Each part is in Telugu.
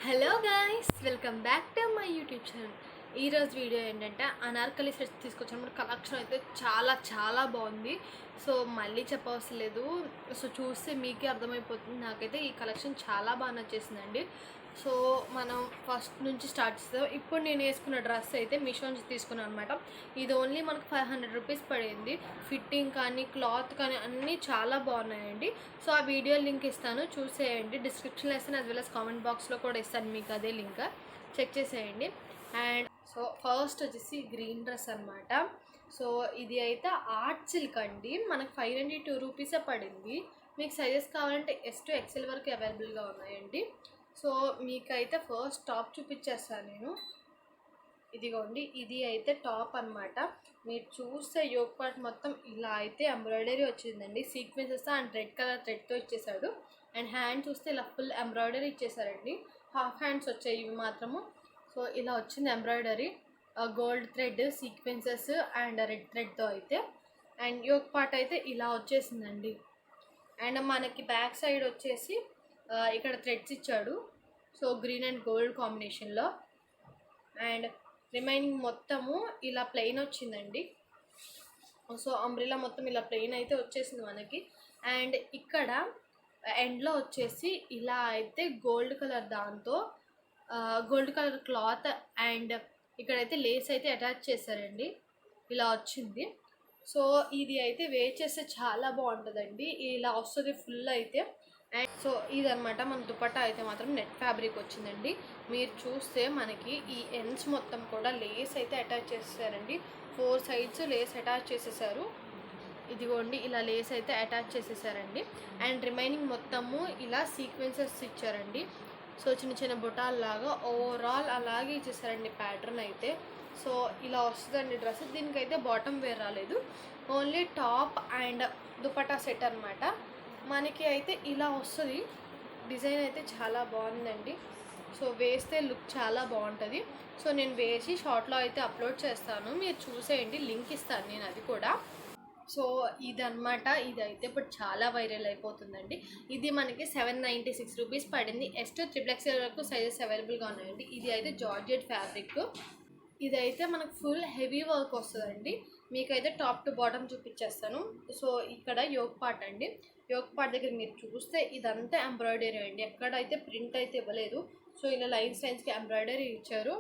Hello guys, welcome back to my YouTube channel. ఈరోజు వీడియో ఏంటంటే అనార్కలి సెట్స్ తీసుకొచ్చాము. కలెక్షన్ అయితే చాలా బాగుంది. సో మళ్ళీ చెప్పవసరం లేదు. సో చూస్తే మీకే అర్థమైపోతుంది. నాకైతే ఈ కలెక్షన్ చాలా బాగా నచ్చేసిందండి. సో మనం ఫస్ట్ నుంచి స్టార్ట్ చేస్తాం. ఇప్పుడు నేను వేసుకున్న డ్రెస్ అయితే మీషో నుంచి తీసుకున్నాను అనమాట. ఇది ఓన్లీ మనకు 500 రూపీస్ పడింది. ఫిట్టింగ్ కానీ క్లాత్ కానీ అన్నీ చాలా బాగున్నాయండి. సో ఆ వీడియో లింక్ ఇస్తాను, చూసేయండి. డిస్క్రిప్షన్లో ఇస్తాను, యాజ్ వెల్ as కామెంట్ బాక్స్లో కూడా ఇస్తాను మీకు అదే లింక్. చెక్ చేసేయండి. అండ్ సో ఫస్ట్ వచ్చేసి గ్రీన్ డ్రెస్ అనమాట. సో ఇది అయితే ఆర్ట్ సిల్క్ అండి. మనకు 592 రూపీసే పడింది. మీకు సైజెస్ కావాలంటే S to XL వరకు అవైలబుల్గా ఉన్నాయండి. సో మీకైతే ఫస్ట్ టాప్ చూపించేస్తాను నేను. ఇదిగోండి, ఇది అయితే టాప్ అనమాట. మీరు చూస్తే యోక్ పార్ట్ మొత్తం ఇలా అయితే ఎంబ్రాయిడరీ వచ్చిందండి. సీక్వెన్సెస్ అండ్ రెడ్ కలర్ థ్రెడ్తో ఇచ్చేసాడు. అండ్ హ్యాండ్ చూస్తే ఇలా ఫుల్ ఎంబ్రాయిడరీ ఇచ్చేసారండి. హాఫ్ హ్యాండ్స్ వచ్చాయి ఇవి మాత్రము. సో ఇలా వచ్చింది embroidery, gold thread sequences and red థ్రెడ్తో అయితే. అండ్ యోక్ పార్ట్ అయితే ఇలా వచ్చేసిందండి. అండ్ మనకి బ్యాక్ సైడ్ వచ్చేసి ఇక్కడ థ్రెడ్స్ ఇచ్చాడు. సో గ్రీన్ అండ్ గోల్డ్ కాంబినేషన్లో. అండ్ రిమైనింగ్ మొత్తము ఇలా ప్లెయిన్ వచ్చిందండి. సో అంబ్రెలా మొత్తం ఇలా ప్లెయిన్ అయితే వచ్చేసింది మనకి. అండ్ ఇక్కడ ఎండ్లో వచ్చేసి ఇలా అయితే గోల్డ్ కలర్ దాంతో గోల్డ్ కలర్ క్లాత్ అండ్ ఇక్కడైతే లేస్ అయితే అటాచ్ చేశారండి. ఇలా వచ్చింది. సో ఇది అయితే వేర్ చేస్తే చాలా బాగుంటుందండి. ఇలా వస్తుంది ఫుల్ అయితే. అండ్ సో ఇదనమాట మన దుపట్టా అయితే మాత్రం నెట్ ఫ్యాబ్రిక్ వచ్చిందండి. మీరు చూస్తే మనకి ఈ ఎండ్స్ మొత్తం కూడా లేస్ అయితే అటాచ్ చేసేసారండి. 4 సైడ్స్ లేస్ అటాచ్ చేసేసారు. ఇదిగోండి, ఇలా లేస్ అయితే అటాచ్ చేసేసారండి. అండ్ రిమైనింగ్ మొత్తము ఇలా సీక్వెన్సెస్ ఇచ్చారండి. సో చిన్న బుటాల్లాగా ఓవరాల్ అలాగే ఇచ్చేసారండి ప్యాటర్న్ అయితే. సో ఇలా వస్తుందండి డ్రెస్. దీనికైతే బాటమ్ వేర్ రాలేదు, only top and dupatta set అనమాట. మనకి అయితే ఇలా వస్తుంది. డిజైన్ అయితే చాలా బాగుందండి. సో వేస్తే లుక్ చాలా బాగుంటుంది. సో నేను వేసి షార్ట్లో అయితే అప్లోడ్ చేస్తాను, మీరు చూసేయండి. లింక్ ఇస్తాను నేను అది కూడా. సో ఇదనమాట. ఇదైతే ఇప్పుడు చాలా వైరల్ అయిపోతుందండి. ఇది మనకి 796 రూపీస్ పడింది. S to XXL వరకు సైజెస్ అవైలబుల్గా ఉన్నాయండి. ఇది అయితే జార్జెట్ ఫ్యాబ్రిక్. ఇదైతే మనకు ఫుల్ హెవీ వర్క్ వస్తుందండి. మీకైతే టాప్ టు బాటమ్ చూపించేస్తాను. సో ఇక్కడ యోక్ పార్ట్ అండి. యోక్ పార్ట్ దగ్గర మీరు చూస్తే ఇదంతా ఎంబ్రాయిడరీ అండి. ఎక్కడైతే ప్రింట్ అయితే ఇవ్వలేదు. సో ఇలా లైన్స్కి ఎంబ్రాయిడరీ ఇచ్చారు.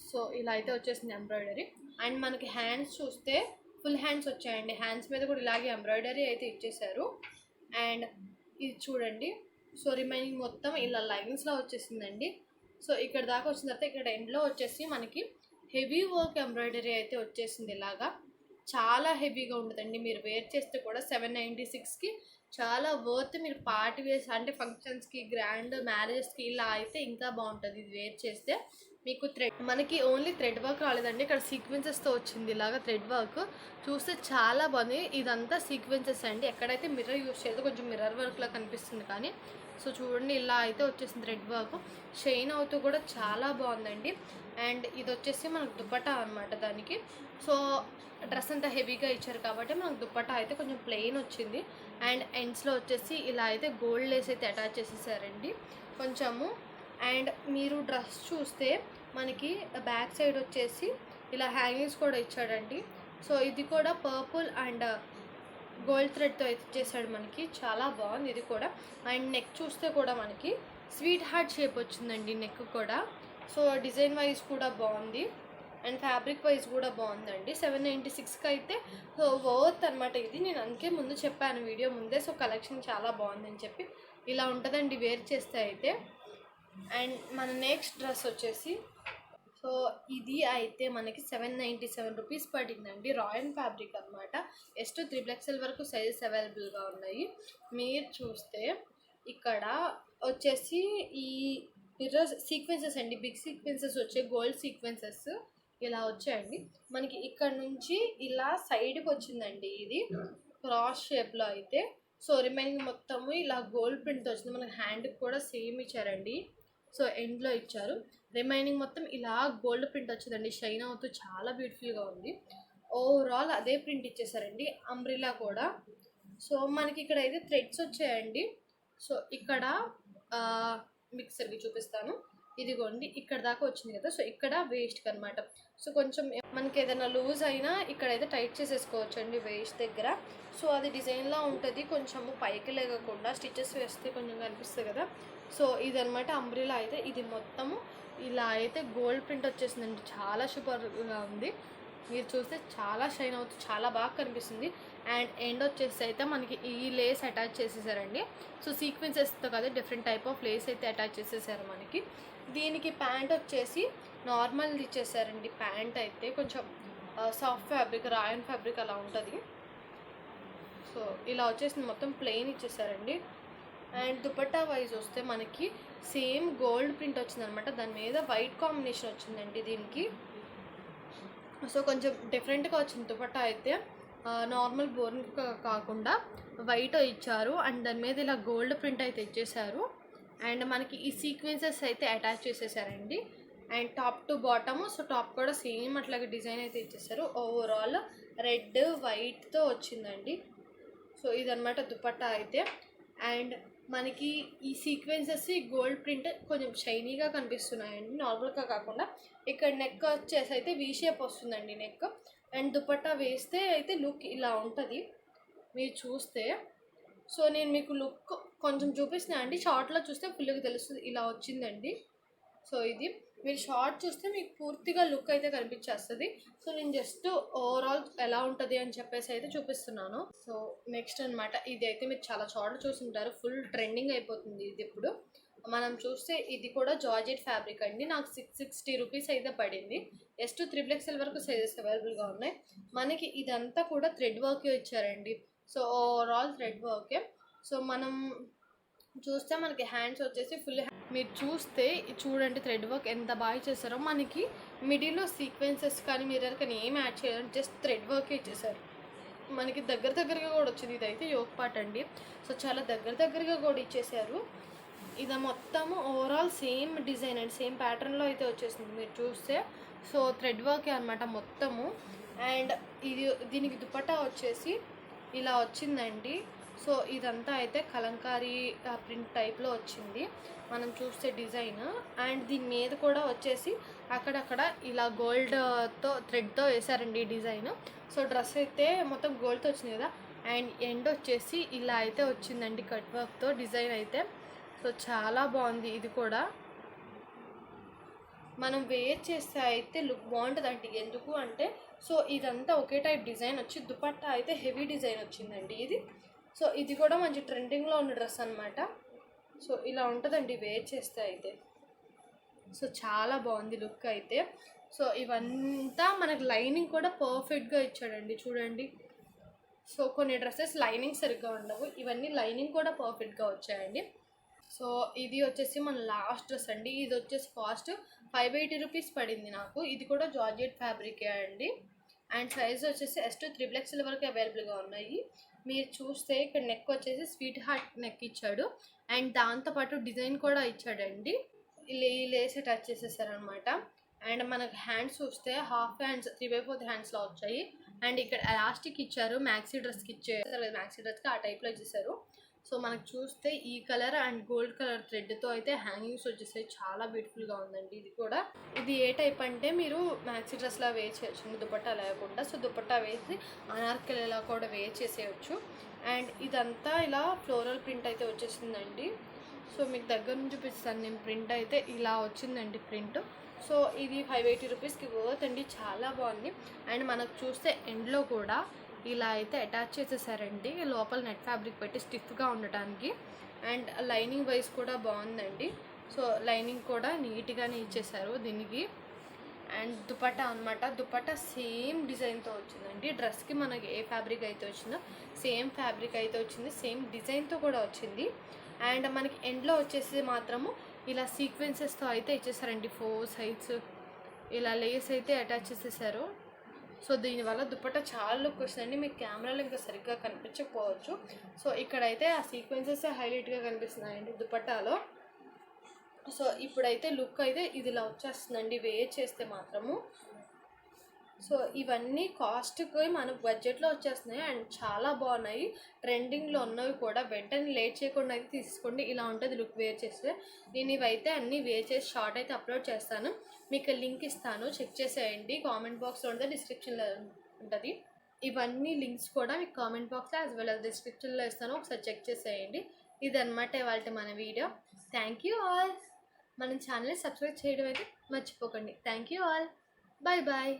సో ఇలా అయితే వచ్చేసింది ఎంబ్రాయిడరీ. అండ్ మనకి హ్యాండ్స్ చూస్తే ఫుల్ హ్యాండ్స్ వచ్చాయండి. హ్యాండ్స్ మీద కూడా ఇలాగే ఎంబ్రాయిడరీ అయితే ఇచ్చేసారు. అండ్ ఇది చూడండి. సో రిమైనింగ్ మొత్తం ఇలా లైన్స్లో వచ్చేసిందండి. సో ఇక్కడ దాకా వచ్చిన తర్వాత ఇక్కడ ఎండ్లో వచ్చేసి మనకి హెవీ వర్క్ ఎంబ్రాయిడరీ అయితే వచ్చేసింది. ఇలాగా చాలా హెవీగా ఉంటుందండి. మీరు వేర్ చేస్తే కూడా 796కి చాలా వర్త్. మీరు పార్టీ వేర్స్ అంటే ఫంక్షన్స్కి, గ్రాండ్ మ్యారేజెస్కి ఇలా అయితే ఇంకా బాగుంటుంది ఇది వేర్ చేస్తే. మీకు థ్రెడ్ మనకి ఓన్లీ థ్రెడ్ వర్క్ రాలేదండి, ఇక్కడ సీక్వెన్సెస్తో వచ్చింది. ఇలాగా థ్రెడ్ వర్క్ చూస్తే చాలా బాగుంది. ఇదంతా సీక్వెన్సెస్ అండి. ఎక్కడైతే మిర్రర్ యూస్ చేయదు, కొంచెం మిర్రర్ వర్క్లా కనిపిస్తుంది కానీ. సో చూడండి, ఇలా అయితే వచ్చేసింది థ్రెడ్ వర్క్. షైన్ అవుతూ కూడా చాలా బాగుందండి. అండ్ ఇది వచ్చేసి మనకు దుపట్టా అనమాట దానికి. సో డ్రెస్ అంతా హెవీగా ఇచ్చారు కాబట్టి మనకు దుపట్టా అయితే కొంచెం ప్లెయిన్ వచ్చింది. అండ్ ఎండ్స్లో వచ్చేసి ఇలా అయితే గోల్డ్ లేస్ అయితే అటాచ్ చేసేసారండి కొంచెము. అండ్ మీరు డ్రెస్ చూస్తే మనకి బ్యాక్ సైడ్ వచ్చేసి ఇలా హ్యాంగింగ్స్ కూడా ఇచ్చాడండి. సో ఇది కూడా పర్పుల్ అండ్ గోల్డ్ థ్రెడ్తో అయితే ఇచ్చేసాడు మనకి. చాలా బాగుంది ఇది కూడా. అండ్ నెక్ చూస్తే కూడా మనకి స్వీట్ హార్ట్ షేప్ వచ్చిందండి నెక్ కూడా. సో డిజైన్ వైజ్ కూడా బాగుంది అండ్ ఫ్యాబ్రిక్ వైజ్ కూడా బాగుందండి. 796కి అయితే సో వర్త్ అనమాట ఇది. నేను అందుకే ముందు చెప్పాను వీడియో ముందే. సో కలెక్షన్ చాలా బాగుందని చెప్పి. ఇలా ఉంటుందండి వేర్ చేస్తే అయితే. అండ్ మన నెక్స్ట్ డ్రెస్ వచ్చేసి సో ఇది అయితే మనకి 797 రూపీస్ పడిందండి. రాయల్ ఫ్యాబ్రిక్ అనమాట. S to XXL వరకు సైజెస్ అవైలబుల్గా ఉన్నాయి. మీరు చూస్తే ఇక్కడ వచ్చేసి ఈ మిర్రర్ సీక్వెన్సెస్ అండి, బిగ్ సీక్వెన్సెస్ వచ్చాయి, గోల్డ్ సీక్వెన్సెస్ ఇలా వచ్చాయండి. మనకి ఇక్కడ నుంచి ఇలా సైడ్కి వచ్చిందండి, ఇది క్రాస్ షేప్లో అయితే. సో రిమైనింగ్ మొత్తము ఇలా గోల్డ్ ప్రింట్ వచ్చింది. మనకి హ్యాండ్కి కూడా సేమ్ ఇచ్చారండి. సో ఎండ్లో ఇచ్చారు. రిమైనింగ్ మొత్తం ఇలా గోల్డ్ ప్రింట్ వచ్చిందండి. షైన్ అవుతూ చాలా బ్యూటిఫుల్గా ఉంది. ఓవరాల్ అదే ప్రింట్ ఇచ్చేసారండి. అంబ్రిల్లా కూడా. సో మనకి ఇక్కడ అయితే థ్రెడ్స్ వచ్చాయండి. సో ఇక్కడ మీకు సరిగ్గా చూపిస్తాను. ఇదిగోండి ఇక్కడ దాకా వచ్చింది కదా, సో ఇక్కడ వేస్ట్కి అనమాట. సో కొంచెం మనకి ఏదైనా లూజ్ అయినా ఇక్కడైతే టైట్ చేసేసుకోవచ్చు అండి వేస్ట్ దగ్గర. సో అది డిజైన్లా ఉంటుంది, కొంచెము పైకి లేకుండా స్టిచెస్ వేస్తే కొంచెం కనిపిస్తుంది కదా. సో ఇదనమాట అంబ్రిలా అయితే. ఇది మొత్తము ఇలా అయితే గోల్డ్ ప్రింట్ వచ్చేసిందండి, చాలా సూపర్గా ఉంది. మీరు చూస్తే చాలా షైన్ అవుతుంది, చాలా బాగా కనిపిస్తుంది. అండ్ ఎండ్ వచ్చేసి అయితే మనకి ఈ లేస్ అటాచ్ చేసేసారండి. సో సీక్వెన్సెస్తో కదా డిఫరెంట్ టైప్ ఆఫ్ లేస్ అయితే అటాచ్ చేసేసారు మనకి. దీనికి ప్యాంట్ వచ్చేసి నార్మల్ది ఇచ్చేసారండి. ప్యాంట్ అయితే కొంచెం సాఫ్ట్ ఫ్యాబ్రిక్, రాయన్ ఫ్యాబ్రిక్ అలా ఉంటుంది. సో ఇలా వచ్చేసి మొత్తం ప్లెయిన్ ఇచ్చేసారండి. అండ్ దుపట్టా వైజ్ వస్తే మనకి సేమ్ గోల్డ్ ప్రింట్ వచ్చిందనమాట, దాని మీద వైట్ కాంబినేషన్ వచ్చిందండి దీనికి. సో కొంచెం డిఫరెంట్గా వచ్చింది దుపట్టా అయితే. నార్మల్ బోర్న్ కాకుండా వైట్ ఇచ్చారు అండ్ దాని మీద ఇలా గోల్డ్ ప్రింట్ అయితే ఇచ్చేసారు. అండ్ మనకి ఈ సీక్వెన్సెస్ అయితే అటాచ్ చేసేసారండి. And top to bottom, so top కూడా సేమ్ అట్లాగే డిజైన్ అయితే ఇచ్చేసారు. ఓవరాల్ రెడ్ వైట్తో వచ్చిందండి. సో ఇదనమాట దుపట్టా అయితే. అండ్ మనకి ఈ సీక్వెన్సెస్ ఈ గోల్డ్ ప్రింట్ కొంచెం షైనీగా కనిపిస్తున్నాయండి, నార్మల్గా కాకుండా. ఇక్కడ నెక్ వచ్చేసి అయితే వీ షేప్ వస్తుందండి నెక్. అండ్ దుపట్టా వేస్తే అయితే లుక్ ఇలా ఉంటుంది మీరు చూస్తే. సో నేను మీకు లుక్ కొంచెం చూపిస్తున్నా అండి, షార్ట్లో చూస్తే ఫుల్గా తెలుస్తుంది ఇలా వచ్చిందండి. సో ఇది మీరు షార్ట్ చూస్తే మీకు పూర్తిగా లుక్ అయితే కనిపించేస్తుంది. సో నేను జస్ట్ ఓవరాల్ ఎలా ఉంటుంది అని చెప్పేసి అయితే చూపిస్తున్నాను. సో నెక్స్ట్ అనమాట, ఇది అయితే మీరు చాలా చోట్ల చూసుంటారు, ఫుల్ ట్రెండింగ్ అయిపోతుంది ఇది ఇప్పుడు. మనం చూస్తే ఇది కూడా జార్జెట్ ఫ్యాబ్రిక్ అండి. నాకు 660 రూపీస్ అయితే పడింది. ఎస్ టు 3XL వరకు సైజెస్ అవైలబుల్గా ఉన్నాయి. మనకి ఇదంతా కూడా థ్రెడ్ వర్కే ఇచ్చారండి. సో ఓవరాల్ థ్రెడ్ వర్కే. సో మనం చూస్తే మనకి హ్యాండ్స్ వచ్చేసి ఫుల్, మీరు చూస్తే చూడండి థ్రెడ్ వర్క్ ఎంత బాగా చేశారో. మనకి మిడిల్లో సీక్వెన్సెస్ కానీ మిర్రర్ కానీ ఏం యాడ్ చేయాలని జస్ట్ థ్రెడ్ వర్కే ఇచ్చేసారు. మనకి దగ్గరగా కూడా వచ్చింది. ఇదైతే యోక్ పార్ట్ అండి. సో చాలా దగ్గరగా కూడా ఇచ్చేసారు. ఇది మొత్తము overall same design and same ప్యాటర్న్లో అయితే వచ్చేసింది మీరు చూస్తే. సో థ్రెడ్ వర్కే అనమాట మొత్తము. అండ్ దీనికి దుపట్టా వచ్చేసి ఇలా వచ్చిందండి. సో ఇదంతా అయితే కలంకారీ ప్రింట్ టైప్లో వచ్చింది మనం చూస్తే డిజైన్. అండ్ దీని మీద కూడా వచ్చేసి అక్కడక్కడ ఇలా గోల్డ్తో థ్రెడ్తో వేసారండి ఈ డిజైన్. సో డ్రెస్ అయితే మొత్తం గోల్డ్తో వచ్చింది కదా. అండ్ ఎండ్ వచ్చేసి ఇలా అయితే వచ్చిందండి కట్ వర్క్తో డిజైన్ అయితే. సో చాలా బాగుంది ఇది కూడా. మనం వేర్ చేస్తే అయితే లుక్ బాగుంటుందండి. ఎందుకు అంటే సో ఇదంతా ఒకే టైప్ డిజైన్ వచ్చి దుపట్టా అయితే హెవీ డిజైన్ వచ్చిందండి ఇది. సో ఇది కూడా మంచి ట్రెండింగ్లో ఉన్న డ్రెస్ అనమాట. సో ఇలా ఉంటుందండి వేర్ చేస్తే అయితే. సో చాలా బాగుంది లుక్ అయితే. సో ఇవంతా మనకు లైనింగ్ కూడా పర్ఫెక్ట్గా ఇచ్చాడండి చూడండి. సో కొన్ని డ్రెస్సెస్ లైనింగ్ సరిగ్గా ఉండవు, ఇవన్నీ లైనింగ్ కూడా పర్ఫెక్ట్గా వచ్చాయండి. సో ఇది వచ్చేసి మన లాస్ట్ డ్రెస్ అండి. ఇది వచ్చేసి కాస్ట్ 580 రూపీస్ పడింది నాకు. ఇది కూడా జార్జెట్ ఫ్యాబ్రికే అండి. అండ్ సైజ్ వచ్చేసి ఎస్ టు 3XL వరకు అవైలబుల్గా ఉన్నాయి. మీరు చూస్తే ఇక్కడ నెక్ వచ్చేసి స్వీట్ హార్ట్ నెక్ ఇచ్చాడు. అండ్ దాంతోపాటు డిజైన్ కూడా ఇచ్చాడండి. ఈ లేస్ అటాచ్ చేసేసారనమాట. అండ్ మనకు హ్యాండ్స్ చూస్తే హాఫ్ హ్యాండ్స్ 3/4 హ్యాండ్స్లో వచ్చాయి. అండ్ ఇక్కడ ఎలాస్టిక్ ఇచ్చారు, మ్యాక్సీ డ్రెస్కి ఇచ్చారు, మ్యాక్సీ డ్రెస్కి ఆ టైప్లో ఇచ్చేసారు. సో మనకు చూస్తే ఈ కలర్ అండ్ గోల్డ్ కలర్ థ్రెడ్తో అయితే హ్యాంగింగ్స్ వచ్చేసాయి, చాలా బ్యూటిఫుల్గా ఉందండి ఇది కూడా. ఇది ఏ టైప్ అంటే మీరు మ్యాక్సీ డ్రెస్లా వేర్ చేయొచ్చు దుపట్టా లేకుండా. సో దుపట్టా వేసి అనార్కలిలా కూడా వేర్ చేసేయచ్చు. అండ్ ఇదంతా ఇలా ఫ్లోరల్ ప్రింట్ అయితే వచ్చేసిందండి. సో మీకు దగ్గర నుంచి చూపిస్తాను నేను. ప్రింట్ అయితే ఇలా వచ్చిందండి ప్రింట్. సో ఇది 580 రూపీస్కి వర్త్ అండి, చాలా బాగుంది. అండ్ మనకు చూస్తే ఎండ్లో కూడా ఇలా అయితే అటాచ్ చేసేసారండి, లోపల నెట్ ఫ్యాబ్రిక్ పెట్టి స్టిఫ్గా ఉండటానికి. అండ్ లైనింగ్ వైజ్ కూడా బాగుందండి. సో లైనింగ్ కూడా నీట్గానే ఇచ్చేసారు దీనికి. అండ్ దుపట్టా అనమాట, దుపట్టా సేమ్ డిజైన్తో వచ్చిందండి. డ్రెస్కి మనకి ఏ ఫ్యాబ్రిక్ అయితే వచ్చిందో సేమ్ ఫ్యాబ్రిక్ అయితే వచ్చింది, సేమ్ డిజైన్తో కూడా వచ్చింది. అండ్ మనకి ఎండ్లో వచ్చేసి మాత్రము ఇలా సీక్వెన్సెస్తో అయితే ఇచ్చేసారండి. 4 సైడ్స్ ఇలా లేస్ అయితే అటాచ్ చేసేసారు. సో దీనివల్ల దుపట్టా చాలా లుక్ వస్తుందండి. మీకు కెమెరాలో ఇంకా సరిగ్గా కనిపించకపోవచ్చు. సో ఇక్కడైతే ఆ సీక్వెన్సెస్ హైలైట్గా కనిపిస్తున్నాయండి దుపట్టాలో. సో ఇప్పుడైతే లుక్ అయితే ఇది ఇలా వచ్చేస్తుందండి వేర్ చేస్తే మాత్రము. సో ఇవన్నీ కాస్ట్కి మన బడ్జెట్లో వచ్చేస్తున్నాయి అండ్ చాలా బాగున్నాయి. ట్రెండింగ్లో ఉన్నవి కూడా. వెంటనే లేట్ చేయకుండా అయితే తీసుకోండి. ఇలా ఉంటుంది లుక్ వేర్ చేస్తే. నేను ఇవైతే అన్నీ వేర్ చేసి షార్ట్ అయితే అప్లోడ్ చేస్తాను. మీకు లింక్ ఇస్తాను, చెక్ చేసేయండి. కామెంట్ బాక్స్లో ఉంటే డిస్క్రిప్షన్లో ఉంటుంది. ఇవన్నీ లింక్స్ కూడా మీకు కామెంట్ బాక్స్లో యాజ్ వెల్ as డిస్క్రిప్షన్లో ఇస్తాను. ఒకసారి చెక్ చేసేయండి. ఇదన్నమాట ఇవాళ మన వీడియో. Thank you all. మన ఛానల్ని సబ్స్క్రైబ్ చేయడం అయితే మర్చిపోకండి. Thank you all. Bye bye.